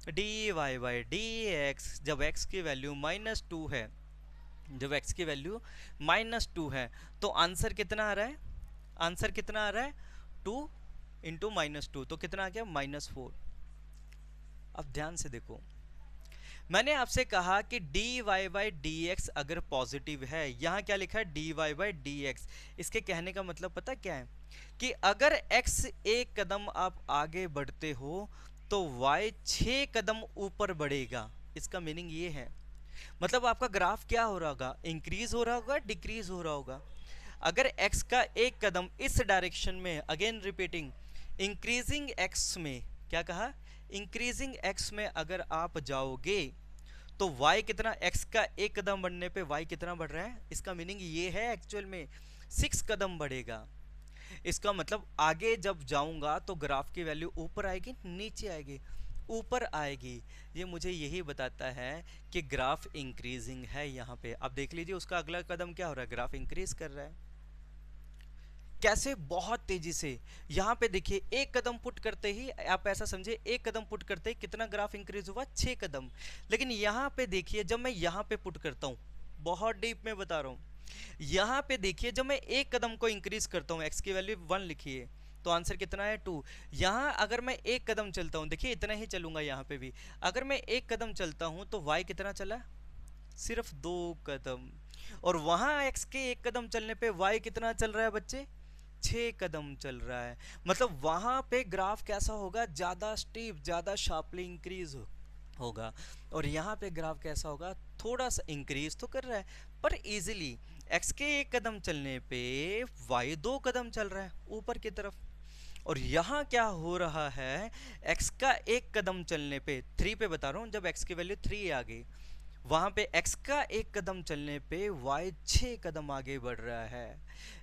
d y by d x, जब x की वैल्यू -2 है, जब x की वैल्यू -2 है, तो आंसर कितना आ रहा है, आंसर कितना आ रहा है, 2 इंटू -2, तो कितना आ गया, -4। अब ध्यान से देखो, मैंने आपसे कहा कि d y by d x अगर पॉजिटिव है, यहाँ क्या लिखा है, d y by d x. इसके कहने का मतलब पता क्या है, कि अगर x एक कदम आप आगे बढ़ते हो तो y 6 कदम ऊपर बढ़ेगा। इसका मीनिंग ये है मतलब आपका ग्राफ क्या हो रहा होगा, इंक्रीज हो रहा होगा, डिक्रीज हो रहा होगा। अगर x का एक कदम इस डायरेक्शन में, अगेन रिपीटिंग, इंक्रीजिंग x में, क्या कहा, इंक्रीजिंग x में अगर आप जाओगे तो y कितना, x का एक कदम बढ़ने पे y कितना बढ़ रहा है, इसका मीनिंग ये है एक्चुअल में 6 कदम बढ़ेगा। इसका मतलब आगे जब जाऊंगा तो ग्राफ की वैल्यू ऊपर आएगी नीचे आएगी, ऊपर आएगी। ये मुझे यही बताता है कि ग्राफ इंक्रीजिंग है। यहाँ पे आप देख लीजिए उसका अगला कदम क्या हो रहा है, ग्राफ इंक्रीज कर रहा है। कैसे, बहुत तेजी से। यहाँ पे देखिए एक कदम पुट करते ही, आप ऐसा समझे, एक कदम पुट करते ही कितना ग्राफ इंक्रीज हुआ, 6 कदम। लेकिन यहाँ पे देखिए जब मैं यहाँ पे पुट करता हूँ, बहुत डीप में बता रहा हूँ, यहाँ पे देखिए जब मैं एक कदम को इंक्रीज करता हूँ, x की वैल्यू 1 लिखिए तो आंसर कितना है 2। यहाँ अगर मैं एक कदम चलता हूँ, देखिए इतना ही चलूंगा, यहाँ पे भी अगर मैं एक कदम चलता हूँ तो y कितना चला, सिर्फ 2 कदम। और वहां x के एक कदम चलने पे y कितना चल रहा है बच्चे, 6 कदम चल रहा है। मतलब वहां पे ग्राफ कैसा होगा, ज्यादा स्टीप, ज्यादा शार्पली इंक्रीज होगा। और यहाँ पे ग्राफ कैसा होगा, थोड़ा सा इंक्रीज तो कर रहा है पर इजीली। x के एक कदम चलने पे y 2 कदम चल रहा है ऊपर की तरफ। और यहाँ क्या हो रहा है, x का एक कदम चलने पे, 3 पे बता रहा हूँ, जब x की वैल्यू 3 आ गई, वहां पे x का एक कदम चलने पे y 6 कदम आगे बढ़ रहा है।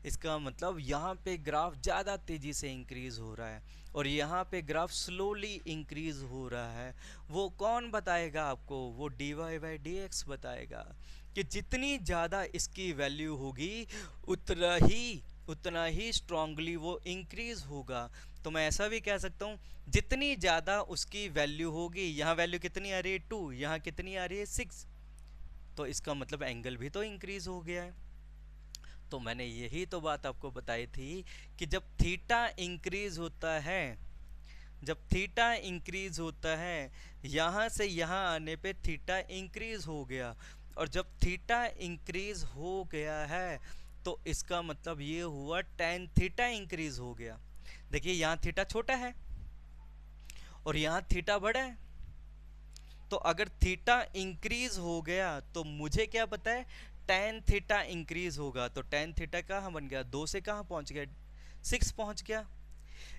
इसका मतलब यहाँ पे ग्राफ ज़्यादा तेजी से इंक्रीज हो रहा है और यहाँ पे ग्राफ स्लोली इंक्रीज हो रहा है। वो कौन बताएगा आपको, वो dy/dx बताएगा कि जितनी ज़्यादा इसकी वैल्यू होगी उतना ही स्ट्रांगली वो इंक्रीज होगा। तो मैं ऐसा भी कह सकता हूँ, जितनी ज़्यादा उसकी वैल्यू होगी, यहाँ वैल्यू कितनी आ रही है 2, यहाँ कितनी आ रही है 6, तो इसका मतलब एंगल भी तो इंक्रीज हो गया है। तो मैंने यही तो बात आपको बताई थी कि जब थीटा इंक्रीज होता है, जब थीटा इंक्रीज होता है, यहाँ से यहाँ आने पे थीटा इंक्रीज हो गया, और जब थीटा इंक्रीज हो गया है तो इसका मतलब ये हुआ tan थीटा इंक्रीज हो गया। देखिए यहाँ थीटा छोटा है और यहाँ थीटा बड़ा है, तो अगर थीटा इंक्रीज हो गया तो मुझे क्या पता है, tan थीटा इंक्रीज होगा। तो tan थीटा कहाँ बन गया, 2 से कहाँ पहुंच गया, 6 पहुंच गया।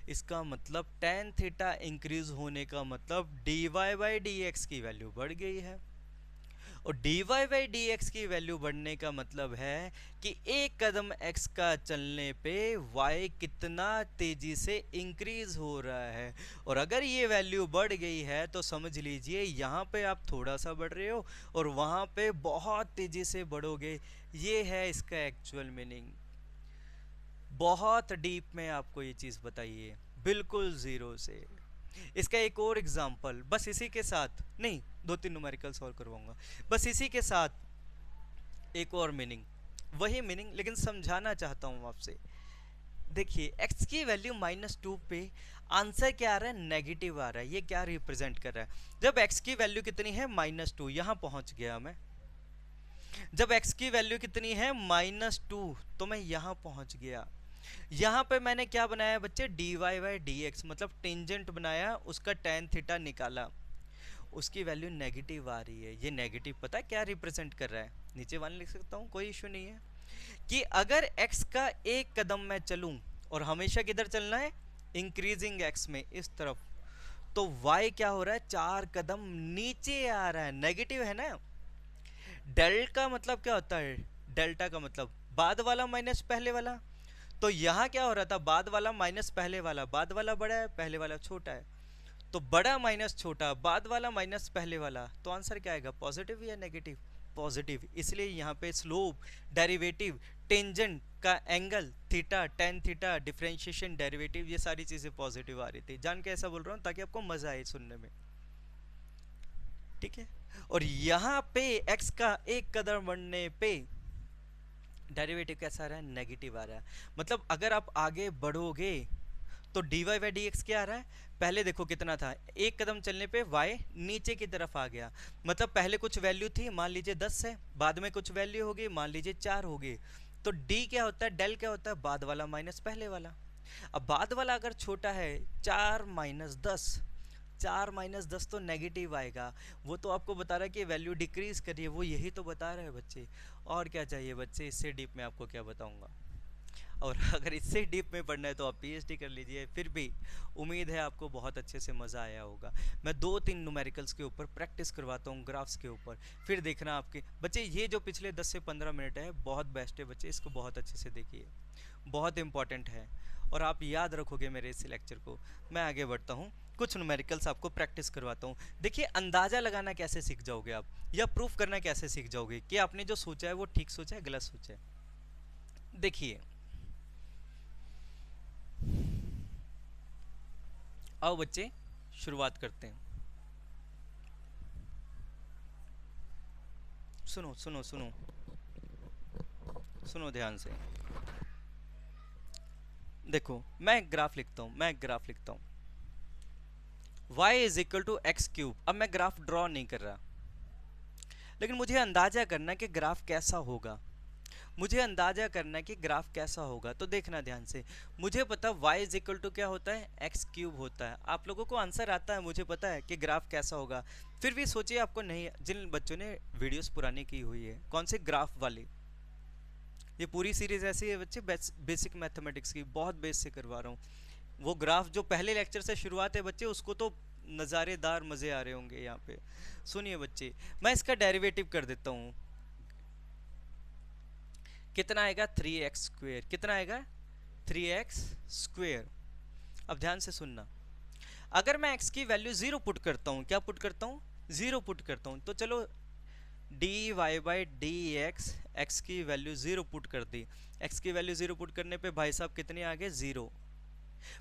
इसका मतलब tan थीटा इंक्रीज होने का मतलब dy/dx की वैल्यू बढ़ गई है। और dy/dx की वैल्यू बढ़ने का मतलब है कि एक कदम x का चलने पे y कितना तेजी से इंक्रीज हो रहा है। और अगर ये वैल्यू बढ़ गई है तो समझ लीजिए यहाँ पे आप थोड़ा सा बढ़ रहे हो और वहाँ पे बहुत तेजी से बढ़ोगे। ये है इसका एक्चुअल मीनिंग। बहुत डीप में आपको ये चीज़ बताइए, बिल्कुल ज़ीरो से। इसका एक और एग्जांपल, बस इसी के साथ नहीं, 2-3 न्यूमेरिकल सॉल्व करवाऊंगा, बस इसी के साथ एक और मीनिंग, वही मीनिंग लेकिन समझाना चाहता हूं आपसे। देखिए x की वैल्यू -2 पे आंसर क्या आ रहा है, नेगेटिव आ रहा है। ये क्या रिप्रेजेंट कर रहा है, जब x की वैल्यू कितनी है -2, यहां पहुंच गया मैं। जब x की वैल्यू कितनी है -2 तो मैं यहां पहुंच गया। यहाँ पे मैंने क्या बनाया बच्चे, dy/dx, मतलब टेंजेंट बनाया, उसका tan थीटा निकाला, उसकी वैल्यू नेगेटिव आ रही है। ये नेगेटिव पता है क्या रिप्रेजेंट कर रहा है, नीचे 1 लिख सकता हूँ, कोई इशू नहीं है। कि अगर x का एक कदम मैं चलूं, और हमेशा किधर चलना है, इंक्रीजिंग x में, इस तरफ, तो y क्या हो रहा है, 4 कदम नीचे आ रहा है। नेगेटिव है ना। डेल का मतलब क्या होता है, डेल्टा का मतलब बाद वाला माइनस पहले वाला। तो यहाँ क्या हो रहा था, बाद वाला माइनस पहले वाला, बाद वाला बड़ा है पहले वाला छोटा है, तो बड़ा माइनस छोटा, बाद वाला माइनस पहले वाला, तो आंसर क्या आएगा, पॉजिटिव या नेगेटिव, पॉजिटिव। इसलिए यहाँ पे स्लोप, डेरिवेटिव, टेंजेंट का angle theta, tan theta, differentiation, derivative, ये सारी चीजें पॉजिटिव आ रही थी। जान के ऐसा बोल रहा हूँ ताकि आपको मजा आए सुनने में, ठीक है। और यहाँ पे x का एक कदम बढ़ने पे डेरिवेटिव कैसा आ रहा है, नेगेटिव आ रहा है। मतलब अगर आप आगे बढ़ोगे तो dy/dx क्या आ रहा है, पहले देखो कितना था, एक कदम चलने पे y नीचे की तरफ आ गया। मतलब पहले कुछ वैल्यू थी, मान लीजिए 10 है, बाद में कुछ वैल्यू होगी, मान लीजिए 4 होगी। तो d क्या होता है, डेल क्या होता है, बाद वाला माइनस पहले वाला। अब बाद वाला अगर छोटा है, 4 - 10, 4 माइनस 10 तो नेगेटिव आएगा, वो तो आपको बता रहा है कि वैल्यू डिक्रीज करिए, वो यही तो बता रहे हैं बच्चे। और क्या चाहिए बच्चे, इससे डीप में आपको क्या बताऊंगा। और अगर इससे डीप में पढ़ना है तो आप पीएचडी कर लीजिए। फिर भी उम्मीद है आपको बहुत अच्छे से मज़ा आया होगा। मैं 2-3 न्यूमेरिकल्स के ऊपर प्रैक्टिस करवाता हूँ, ग्राफ्स के ऊपर, फिर देखना आपके बच्चे ये जो पिछले 10 से 15 मिनट है बहुत बेस्ट है बच्चे, इसको बहुत अच्छे से देखिए, बहुत इंपॉर्टेंट है और आप याद रखोगे मेरे इस लेक्चर को। मैं आगे बढ़ता हूँ, कुछ न्यूमेरिकल्स आपको प्रैक्टिस करवाता हूँ। देखिए अंदाज़ा लगाना कैसे सीख जाओगे आप, या प्रूफ करना कैसे सीख जाओगे कि आपने जो सोचा है वो ठीक सोचा है गलत सोचा है। देखिए आओ बच्चे शुरुआत करते हैं। सुनो सुनो सुनो सुनो ध्यान से। देखो मैं एक ग्राफ लिखता हूँ, y is equal to x cube. अब मैं ग्राफ ड्रॉ नहीं कर रहा, लेकिन मुझे अंदाजा करना है कि ग्राफ कैसा होगा, तो देखना ध्यान से। मुझे पता y इज इक्वल टू क्या होता है, एक्स क्यूब होता है। आप लोगों को आंसर आता है, मुझे पता है कि ग्राफ कैसा होगा। फिर भी सोचिए आपको नहीं, जिन बच्चों ने वीडियोस पुरानी की हुई है, कौन से ग्राफ वाली, ये पूरी सीरीज ऐसी है बच्चे बेसिक मैथमेटिक्स की, बहुत बेस से करवा रहा हूँ। वो ग्राफ जो पहले लेक्चर से शुरुआत है बच्चे, उसको तो नज़ारेदार मज़े आ रहे होंगे यहाँ पे। सुनिए बच्चे, मैं इसका डेरिवेटिव कर देता हूँ। कितना आएगा, 3x स्क्वेयर। कितना आएगा, 3x स्क्वेयर। अब ध्यान से सुनना, अगर मैं x की वैल्यू 0 पुट करता हूँ, क्या पुट करता हूँ, 0 पुट करता हूँ, तो चलो dy/dx, x की वैल्यू 0 पुट कर दी। x की वैल्यू 0 पुट करने पे भाई साहब कितने आ गए, 0।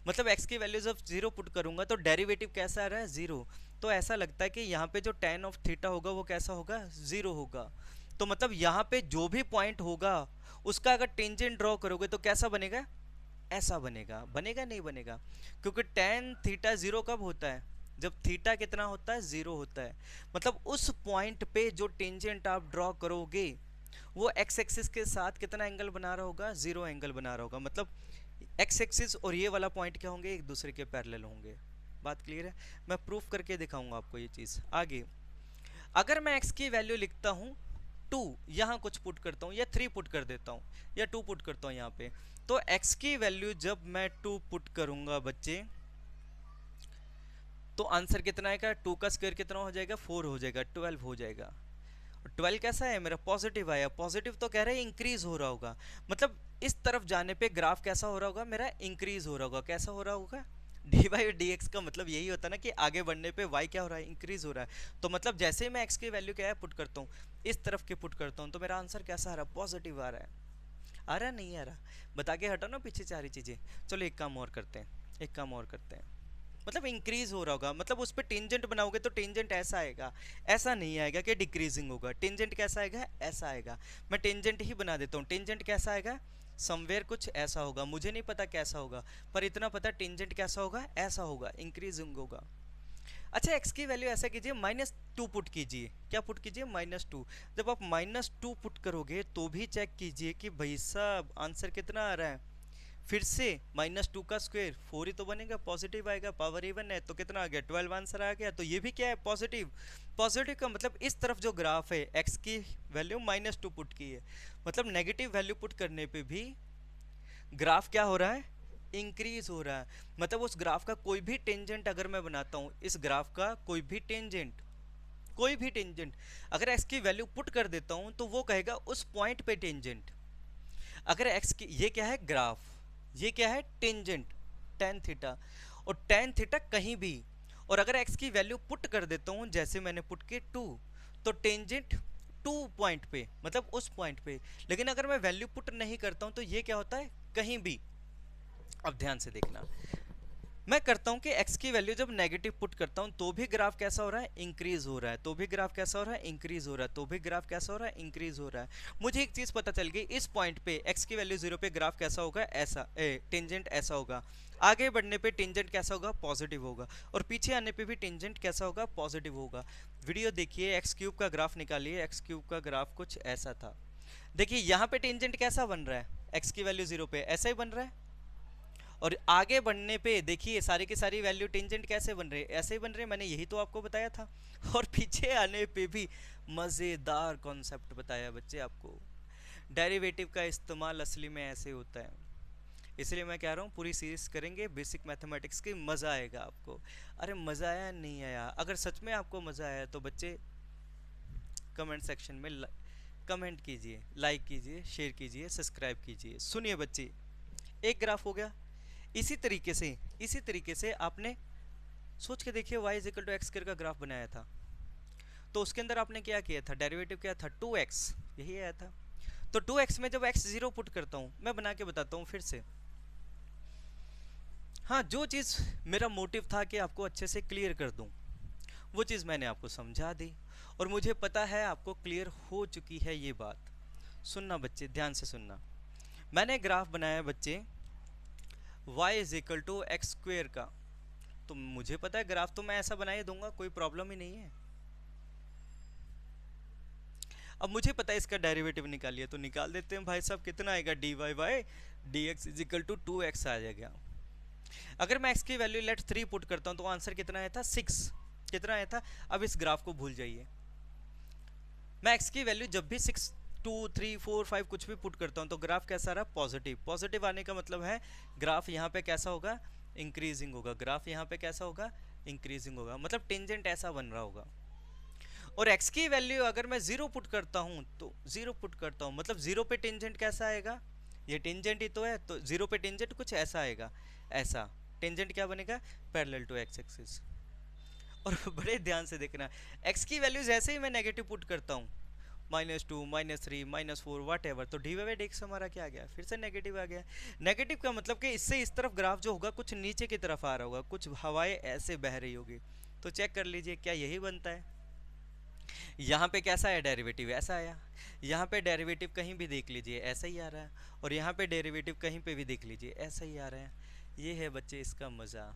मतलब x की वैल्यू जब 0 पुट करूंगा तो डेरिवेटिव कैसा आ रहा है, 0। तो ऐसा लगता है कि यहाँ पे जो tan ऑफ थीटा होगा वो कैसा होगा, 0 होगा। तो मतलब यहाँ पे जो भी पॉइंट होगा उसका अगर टेंजेंट ड्रॉ करोगे तो कैसा बनेगा, ऐसा बनेगा। बनेगा नहीं बनेगा, क्योंकि tan थीटा 0 कब होता है, जब थीटा कितना होता है, 0 होता है। मतलब उस पॉइंट पे जो टेंजेंट आप ड्रॉ करोगे वो एक्स एक्सिस के साथ कितना एंगल बना रहा होगा, 0 एंगल बना रहा होगा। मतलब एक्स एक्सिस और ये वाला पॉइंट क्या होंगे, एक दूसरे के पैरेलल होंगे। बात क्लियर है, मैं प्रूफ करके दिखाऊंगा आपको ये चीज़ आगे। अगर मैं x की वैल्यू लिखता हूँ 2, यहाँ कुछ पुट करता हूँ, या 3 पुट कर देता हूँ, या 2 पुट करता हूँ यहाँ पे, तो x की वैल्यू जब मैं 2 पुट करूंगा बच्चे, तो आंसर कितना आएगा, 2 का स्क्वायर कितना हो जाएगा, 4 हो जाएगा, 12 हो जाएगा। 12 कैसा है मेरा, पॉजिटिव आया। पॉजिटिव तो कह रहे हैं इंक्रीज हो रहा होगा, मतलब इस तरफ जाने पे ग्राफ कैसा हो रहा होगा मेरा, इंक्रीज हो रहा होगा। कैसा हो रहा होगा, dy/dx का मतलब यही होता है ना कि आगे बढ़ने पे y क्या हो रहा है, इंक्रीज हो रहा है। तो मतलब जैसे ही मैं x की वैल्यू क्या है पुट करता हूँ, इस तरफ के पुट करता हूँ, तो मेरा आंसर कैसा आ रहा है, पॉजिटिव आ रहा है। आ रहा नहीं आ रहा, बता के हटाओ ना पीछे सारी चीजें। चलो एक काम और करते हैं, मतलब इंक्रीज हो रहा होगा, मतलब उस पर टेंजेंट बनाओगे तो टेंजेंट ऐसा आएगा, ऐसा नहीं आएगा कि डिक्रीजिंग होगा। टेंजेंट कैसा आएगा, ऐसा आएगा। मैं टेंजेंट ही बना देता हूँ। टेंजेंट कैसा आएगा, समवेयर कुछ ऐसा होगा, मुझे नहीं पता कैसा होगा, पर इतना पता टेंजेंट कैसा होगा, ऐसा होगा, इंक्रीजिंग होगा। अच्छा x की वैल्यू ऐसा कीजिए, -2 पुट कीजिए। क्या पुट कीजिए, -2। जब आप -2 पुट करोगे तो भी चेक कीजिए कि भाई साहब आंसर कितना आ रहा है। फिर से -2 का स्क्वायर 4 ही तो बनेगा, पॉजिटिव आएगा, पावर इवन है तो कितना आ गया, 12 आंसर आ गया। तो ये भी क्या है, पॉजिटिव। पॉजिटिव का मतलब इस तरफ जो ग्राफ है x की वैल्यू -2 पुट की है, मतलब नेगेटिव वैल्यू पुट करने पे भी ग्राफ क्या हो रहा है, इंक्रीज हो रहा है। मतलब उस ग्राफ का कोई भी टेंजेंट अगर मैं बनाता हूँ, इस ग्राफ का कोई भी टेंजेंट अगर x की वैल्यू पुट कर देता हूँ तो वो कहेगा उस पॉइंट पे टेंजेंट। अगर x की, ये क्या है ग्राफ, ये क्या है टेंजेंट, tan थीटा, और tan थीटा कहीं भी, और अगर x की वैल्यू पुट कर देता हूं जैसे मैंने पुट की 2, तो टेंजेंट 2 पॉइंट पे, मतलब उस पॉइंट पे। लेकिन अगर मैं वैल्यू पुट नहीं करता हूं तो ये क्या होता है, कहीं भी। अब ध्यान से देखना, मैं करता हूं कि x की वैल्यू जब नेगेटिव पुट करता हूं तो भी ग्राफ कैसा हो रहा है, इंक्रीज हो रहा है, तो भी ग्राफ कैसा हो रहा है, इंक्रीज हो रहा है, तो भी ग्राफ कैसा हो रहा है, इंक्रीज हो रहा है। मुझे एक चीज पता चल गई, इस पॉइंट पे x की वैल्यू 0 पे ग्राफ कैसा होगा, ऐसा, टेंजेंट ऐसा होगा। आगे बढ़ने पे टेंजेंट कैसा होगा, पॉजिटिव होगा, और पीछे आने पे भी टेंजेंट कैसा होगा, पॉजिटिव होगा। वीडियो देखिए, एक्स क्यूब का ग्राफ निकालिए। एक्स क्यूब का ग्राफ कुछ ऐसा था। देखिए यहाँ पे टेंजेंट कैसा बन रहा है, एक्स की वैल्यू 0 पे ऐसा ही बन रहा है, और आगे बढ़ने पे देखिए सारी की सारी वैल्यू टेंजेंट कैसे बन रहे, ऐसे ही बन रहे, मैंने यही तो आपको बताया था। और पीछे आने पे भी मज़ेदार कॉन्सेप्ट बताया बच्चे आपको। डेरिवेटिव का इस्तेमाल असली में ऐसे होता है, इसलिए मैं कह रहा हूँ पूरी सीरीज करेंगे बेसिक मैथमेटिक्स की, मज़ा आएगा आपको। अरे मज़ा आया नहीं आया, अगर सच में आपको मज़ा आया तो बच्चे कमेंट सेक्शन में कमेंट कीजिए, लाइक कीजिए, शेयर कीजिए, सब्सक्राइब कीजिए। सुनिए बच्चे, एक ग्राफ हो गया। इसी तरीके से आपने सोच के देखिए y is equal to x square का ग्राफ बनाया था, तो उसके अंदर आपने क्या किया था, डेरिवेटिव क्या था, 2x, यही आया था। तो 2x में जब x 0 पुट करता हूँ, मैं बना के बताता हूँ फिर से। हाँ, जो चीज़ मेरा मोटिव था कि आपको अच्छे से क्लियर कर दूँ, वो चीज़ मैंने आपको समझा दी, और मुझे पता है आपको क्लियर हो चुकी है ये बात। सुनना बच्चे, ध्यान से सुनना। मैंने ग्राफ बनाया बच्चे y is equal to x square का, तो मुझे पता है ग्राफ तो मैं ऐसा बना ही दूंगा, कोई प्रॉब्लम ही नहीं है। अब मुझे पता है इसका डेरिवेटिव निकालिए, तो निकाल देते हैं भाई साहब, कितना आएगा, d y by d x is equal to 2x आ जाएगा। अगर मैं x की वैल्यू लेट 3 पुट करता हूं तो आंसर कितना आया था, 6। कितना आया था। अब इस ग्राफ को भूल जाइए, मैं x की वैल्यू जब भी 6, 2, 3, 4, 5 कुछ भी पुट करता हूं तो ग्राफ कैसा रहा, पॉजिटिव। पॉजिटिव आने का मतलब है ग्राफ यहाँ पे कैसा होगा, इंक्रीजिंग होगा। ग्राफ यहाँ पे कैसा होगा, इंक्रीजिंग होगा, मतलब टेंजेंट ऐसा बन रहा होगा। और x की वैल्यू अगर मैं 0 पुट करता हूं तो 0 पुट करता हूं मतलब 0 पे टेंजेंट कैसा आएगा, ये टेंजेंट ही तो है, तो 0 पे टेंजेंट कुछ ऐसा आएगा, ऐसा टेंजेंट क्या बनेगा, पैरेलल टू एक्स एक्सिस। और बड़े ध्यान से देखना, x की वैल्यू जैसे ही मैं नेगेटिव पुट करता हूँ, -2, -3, -4 वाट एवर, तो डी वाई डी एक्स हमारा क्या आ गया, फिर से नेगेटिव आ गया। नेगेटिव का मतलब कि इससे इस तरफ ग्राफ जो होगा कुछ नीचे की तरफ आ रहा होगा, कुछ हवाएं ऐसे बह रही होगी। तो चेक कर लीजिए क्या यही बनता है। यहाँ पे कैसा है डेरिवेटिव, ऐसा आया। यहाँ पे डेरिवेटिव कहीं भी देख लीजिए ऐसा ही आ रहा है, और यहाँ पे डेरिवेटिव कहीं पे भी देख लीजिए ऐसा ही आ रहा है। ये है बच्चे इसका मज़ा।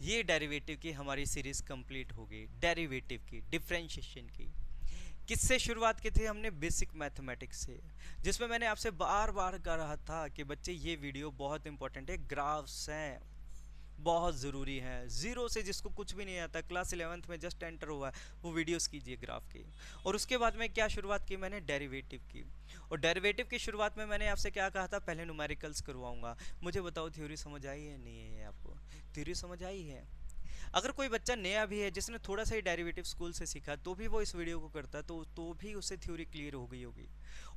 ये डेरिवेटिव की हमारी सीरीज कंप्लीट हो गई, डेरिवेटिव की, डिफरेंशिएशन की। किससे शुरुआत की थी हमने, बेसिक मैथमेटिक्स से, जिसमें मैंने आपसे बार बार कह रहा था कि बच्चे ये वीडियो बहुत इंपॉर्टेंट है, ग्राफ्स हैं, बहुत ज़रूरी है। जीरो से जिसको कुछ भी नहीं आता, क्लास 11th में जस्ट एंटर हुआ है, वो वीडियोस कीजिए ग्राफ की। और उसके बाद में क्या शुरुआत की मैंने, डेरिवेटिव की। और डेरिवेटिव की शुरुआत में मैंने आपसे क्या कहा था, पहले न्यूमेरिकल्स करवाऊंगा। मुझे बताओ थ्योरी समझ आई है, नहीं है आपको, थ्योरी समझ आई है। अगर कोई बच्चा नया भी है जिसने थोड़ा सा ही डेरिवेटिव स्कूल से सीखा, तो भी वो इस वीडियो को करता, तो भी उसे थ्योरी क्लियर हो गई होगी।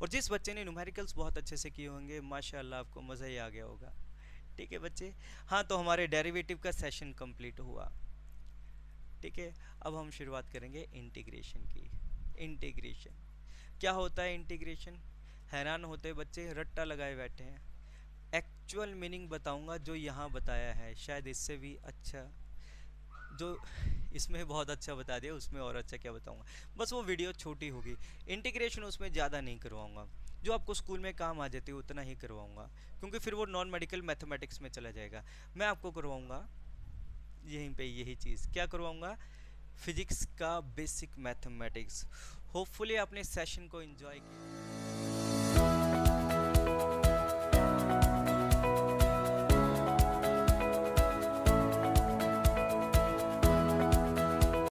और जिस बच्चे ने न्यूमेरिकल्स बहुत अच्छे से किए होंगे, माशाल्लाह आपको मज़ा ही आ गया होगा। ठीक है बच्चे, हाँ, तो हमारे डेरिवेटिव का सेशन कंप्लीट हुआ। ठीक है, अब हम शुरुआत करेंगे इंटीग्रेशन की। इंटीग्रेशन क्या होता है, इंटीग्रेशन हैरान होते बच्चे, रट्टा लगाए बैठे हैं। एक्चुअल मीनिंग बताऊंगा जो यहाँ बताया है, शायद इससे भी अच्छा, जो इसमें बहुत अच्छा बता दिया उसमें और अच्छा क्या बताऊंगा। बस वो वीडियो छोटी होगी, इंटीग्रेशन उसमें ज़्यादा नहीं करवाऊंगा, जो आपको स्कूल में काम आ जाती है उतना ही करवाऊंगा, क्योंकि फिर वो नॉन मेडिकल मैथमेटिक्स में चला जाएगा। मैं आपको करवाऊंगा यहीं पे यही चीज़, क्या करवाऊंगा, फिजिक्स का बेसिक मैथमेटिक्स। होपफुली आपने इस सेशन को एंजॉय किया।